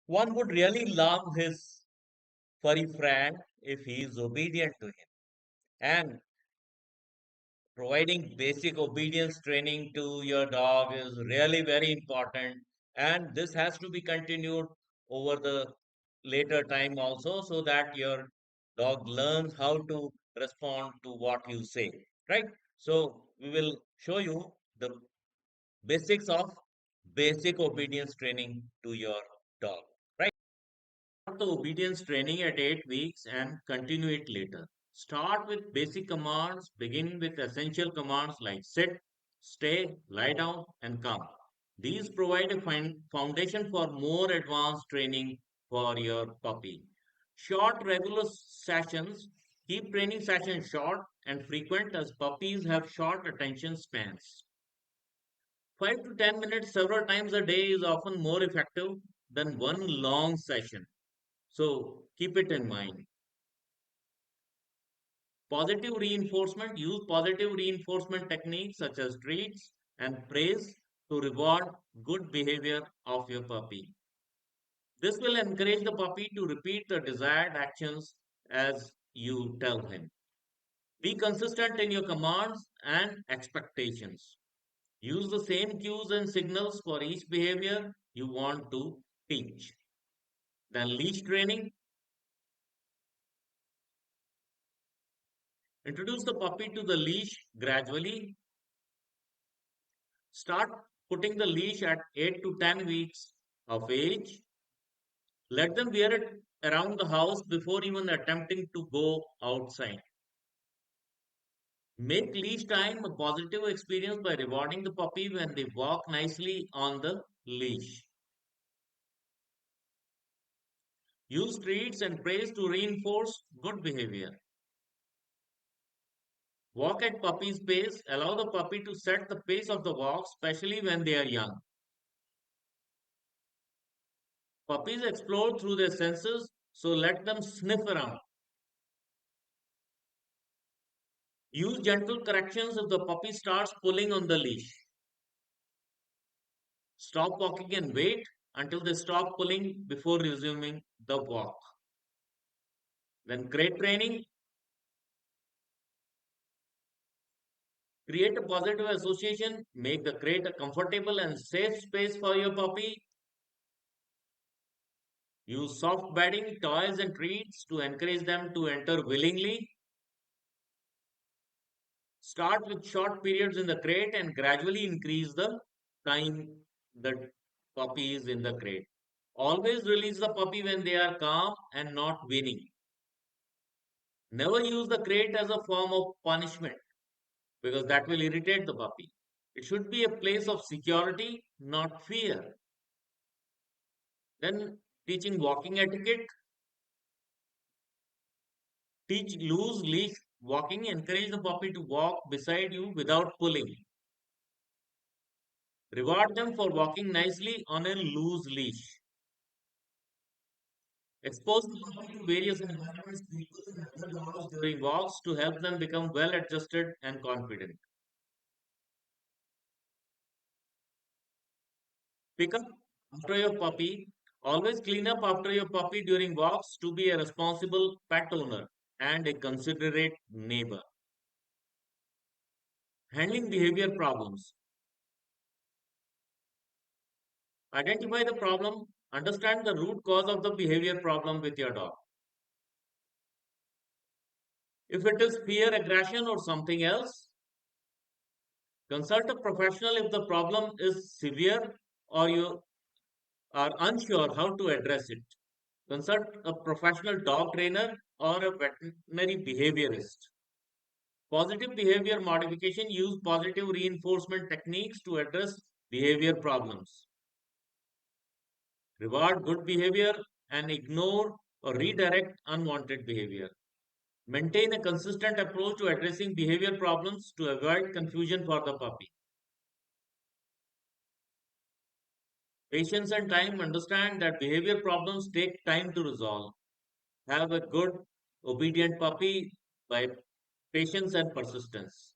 One would really love his furry friend if he is obedient to him. And providing basic obedience training to your dog is really very important. And this has to be continued over the later time also so that your dog learns how to respond to what you say, right? So we will show you the basics of basic obedience training to your dog, right? Start the obedience training at 8 weeks and continue it later. Start with basic commands, begin with essential commands like sit, stay, lie down, and come. These provide a foundation for more advanced training for your puppy. Short, regular sessions. Keep training sessions short and frequent as puppies have short attention spans. 5 to 10 minutes several times a day is often more effective than one long session. So keep it in mind. Positive reinforcement. Use positive reinforcement techniques such as treats and praise to reward good behavior of your puppy. This will encourage the puppy to repeat the desired actions as you tell him. Be consistent in your commands and expectations. Use the same cues and signals for each behavior you want to teach. Then leash training. Introduce the puppy to the leash gradually. Start putting the leash at 8 to 10 weeks of age. Let them wear it around the house before even attempting to go outside. Make leash time a positive experience by rewarding the puppy when they walk nicely on the leash. Use treats and praise to reinforce good behavior. Walk at puppy's pace. Allow the puppy to set the pace of the walk, especially when they are young. Puppies explore through their senses, so let them sniff around. Use gentle corrections if the puppy starts pulling on the leash. Stop walking and wait until they stop pulling before resuming the walk. Then crate training. Create a positive association. Make the crate a comfortable and safe space for your puppy. Use soft bedding, toys, and treats to encourage them to enter willingly. Start with short periods in the crate and gradually increase the time the puppy is in the crate. Always release the puppy when they are calm and not winning. Never use the crate as a form of punishment because that will irritate the puppy. It should be a place of security, not fear. Then teaching walking etiquette. Teach loose leash walking. Encourage the puppy to walk beside you without pulling. Reward them for walking nicely on a loose leash. Expose the puppy to various environments, people, and other dogs during walks to help them become well adjusted and confident. Pick up after your puppy. Always clean up after your puppy during walks to be a responsible pet owner and a considerate neighbor. Handling behavior problems. Identify the problem. Understand the root cause of the behavior problem with your dog. If it is fear, aggression, or something else, consult a professional if the problem is severe or you are unsure how to address it. Consult a professional dog trainer or a veterinary behaviorist. Positive behavior modification. Use positive reinforcement techniques to address behavior problems. Reward good behavior and ignore or redirect unwanted behavior. Maintain a consistent approach to addressing behavior problems to avoid confusion for the puppy. Patience and time. Understand that behavior problems take time to resolve. Have a good, obedient puppy by patience and persistence.